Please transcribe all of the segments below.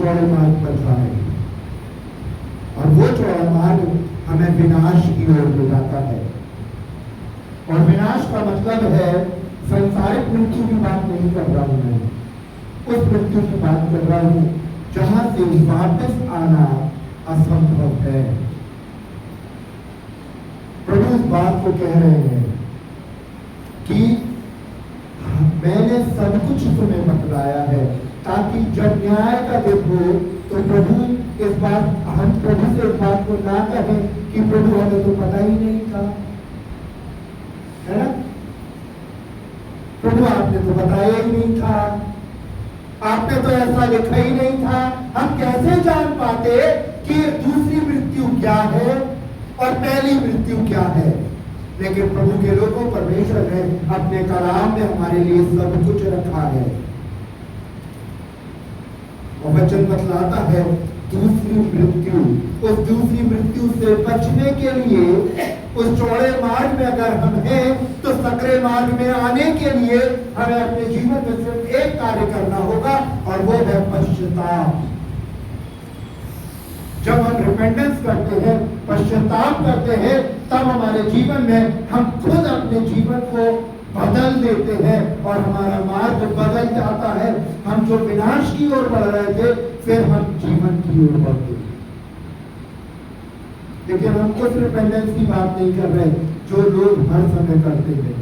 चौड़े मार्ग पर जा रहे हैं और वो चौड़ा मार्ग हमें विनाश की ओर ले जाता है। और विनाश का मतलब है संसारिक मृत्यु की बात नहीं कर रहा हूं मैं, उस मृत्यु की बात कर रहा हूं जहां से वापस आना असंभव है। प्रभु इस बात को कह रहे हैं कि मैंने सब कुछ तुम्हें बतलाया है ताकि जब न्याय का दिन हो तो प्रभु इस बात हम प्रभु से इस बात को ना कहें कि प्रभु हमें तो पता ही नहीं था, है ना? प्रभु आपने तो बताया ही नहीं था, आपने तो ऐसा लिखा ही नहीं था। हम कैसे जान पाते कि दूसरी मृत्यु क्या है और पहली मृत्यु क्या है? लेकिन प्रभु के लोगों, परमेश्वर ने अपने कलाम में हमारे लिए सब कुछ रखा है और वचन बतलाता है दूसरी मृत्यु। उस दूसरी मृत्यु से बचने के लिए उस चौड़े मार्ग में अगर हम हैं तो सकरे मार्ग में आने के लिए हमें अपने जीवन में सिर्फ एक कार्य करना होगा और वो है पश्चाताप। जब हम रिपेंटेंस करते हैं, पश्चाताप करते हैं, तब हमारे जीवन में हम खुद अपने जीवन को बदल देते हैं और हमारा मार्ग बदल जाता है। हम जो विनाश की ओर बढ़ रहे थे फिर हम जीवन की ओर बढ़ते हैं। लेकिन हम उस रिपेंटेंस की बात नहीं कर रहे जो लोग हर समय करते हैं,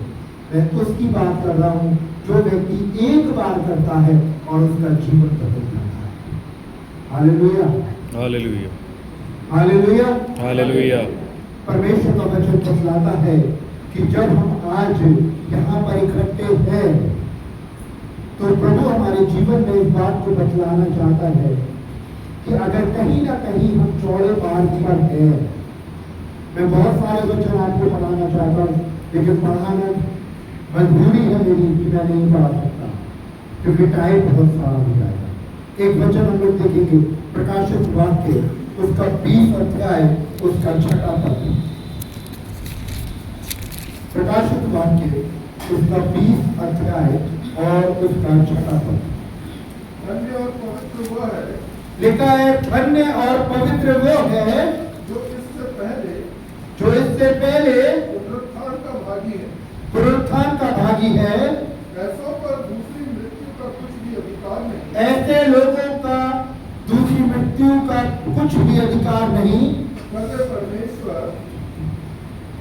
मैं उसकी बात कर रहा हूं जो व्यक्ति एक बार करता है और उसका जीवन बदल जाता है। Hallelujah, hallelujah, hallelujah, hallelujah. परमेश्वर का वचन बतलाता है कि जब हम आज यहाँ पर इकट्ठे हैं तो प्रभु हमारे जीवन में इस बात को बतलाना चाहता है कि अगर कहीं ना कहीं हम चौड़े मार्ग पर हैं। मैं बहुत सारे वचन आपको पढ़ाना चाहता हूँ लेकिन पढ़ाना मजबूरी है मेरी कि मैं नहीं पढ़ा सकता क्योंकि टाइम बहुत सारा हो जाएगा। एक वचन हम लोग देखेंगे प्रकाशित वाक्य उसका 20 अध्याय उसका 6वां पद। प्रकाशित वाक्य उसका 20 अध्याय और उसका 6वां पद। धन्य और पवित्र वो है, लिखा है धन्य और पवित्र वो है जो इससे पहले पुनरुत्थान का भागी है। पुनरुत्थान का भागी है। ऐसों पर दूसरी मृत्यु का कुछ भी अधिकार नहीं। ऐसे लोगों का दूसरी मृत्यु का कुछ भी अधिकार नहीं।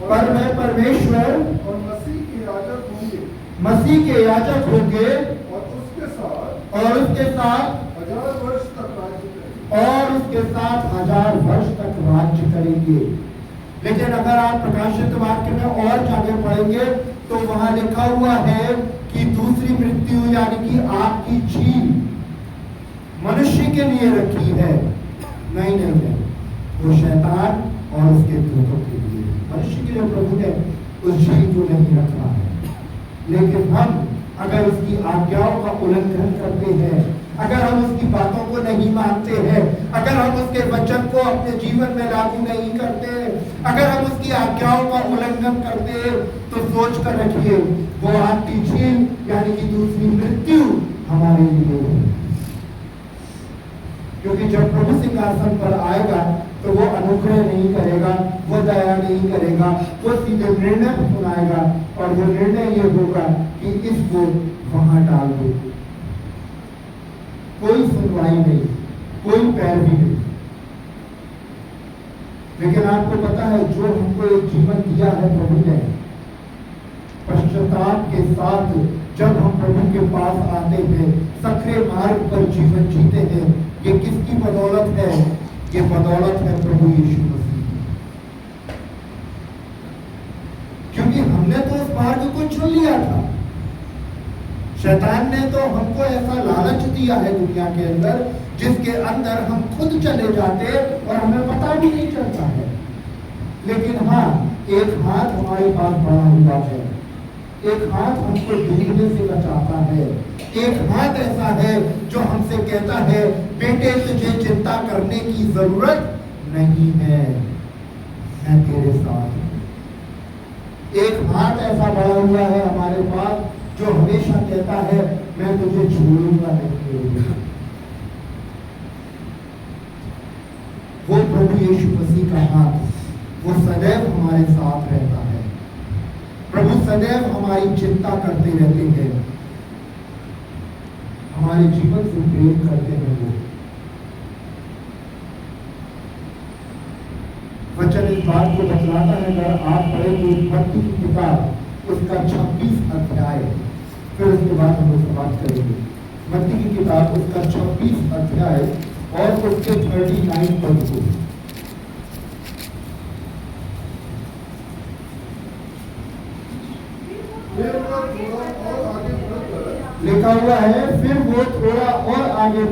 पर मैं परमेश्वर और मसीह के याजक होंगे। मसीह के याजक होंगे और उसके साथ 1000 वर्ष तक राज्य करेंगे। और उसके साथ 1000 वर्ष तक राज्य करेंगे। लेकिन अगर आप प्रकाशित वाक्य में और जाके पढ़ेंगे तो वहां लिखा हुआ है कि दूसरी मृत्यु यानी कि आपकी झील मनुष्य के लिए रखी है। नहीं है, वो शैतान और उसके दूतों के लिए। मनुष्य के लिए प्रभु ने उस झील को नहीं रखा है। लेकिन हम अगर उसकी आज्ञाओं का उल्लंघन करते हैं, अगर हम उसकी बातों को नहीं मानते हैं, अगर हम उसके वचन को अपने जीवन में लागू नहीं करते, अगर हम उसकी आज्ञाओं का उल्लंघन करते हैं तो सोच कर रखिए वो आपकी झील यानी कि दूसरी मृत्यु हमारे लिए है। क्योंकि जब प्रभु सिंहासन पर आएगा तो वो अनुग्रह नहीं करेगा, वो दया नहीं करेगा, वो सीधे निर्णय सुनाएगा और वो निर्णय ये होगा कि इसको वहां डाल दो। कोई सुनवाई नहीं, कोई पैरवी नहीं। लेकिन आपको पता है जो हमको एक जीवन दिया है प्रभु ने, पश्चाताप के साथ जब हम प्रभु के पास आते हैं, सकरे मार्ग पर जीवन जीते हैं, ये किसकी बदौलत है? ये बदौलत है प्रभु यीशु मसीह की। क्योंकि हमने तो उस मार्ग को चुन लिया था। शैतान ने तो हमको ऐसा लालच दिया है दुनिया के अंदर जिसके अंदर हम खुद चले जाते और हमें पता भी नहीं चलता है। लेकिन हाँ, एक हाथ हमारे पास बड़ा हुआ है, एक हाथ हमको डूबने से बचाता है, एक हाथ ऐसा है जो हमसे कहता है बेटे तुझे चिंता करने की जरूरत नहीं है, मैं तेरे साथ हूं। एक हाथ ऐसा बड़ा हुआ है हमारे पास जो हमेशा कहता है मैं तुझे छोड़ूंगा नहीं। प्रभु यीशु मसीह का हाथ वो सदैव हमारे साथ रहता है। प्रभु सदैव हमारी चिंता करते रहते हैं, हमारे जीवन से प्रेम करते हैं। वो वचन इस बात को बतलाता है, अगर आप पढ़ेंगे मत्ती की किताब उसका 26 अध्याय, फिर उसके बाद हम लोग समाप्त करेंगे। मत्ती की किताब उसका 26 अध्याय और उसके 39 पद को फिर वो थोड़ा और आगे बढ़कर लिखा हुआ है। फिर वो थोड़ा और आगे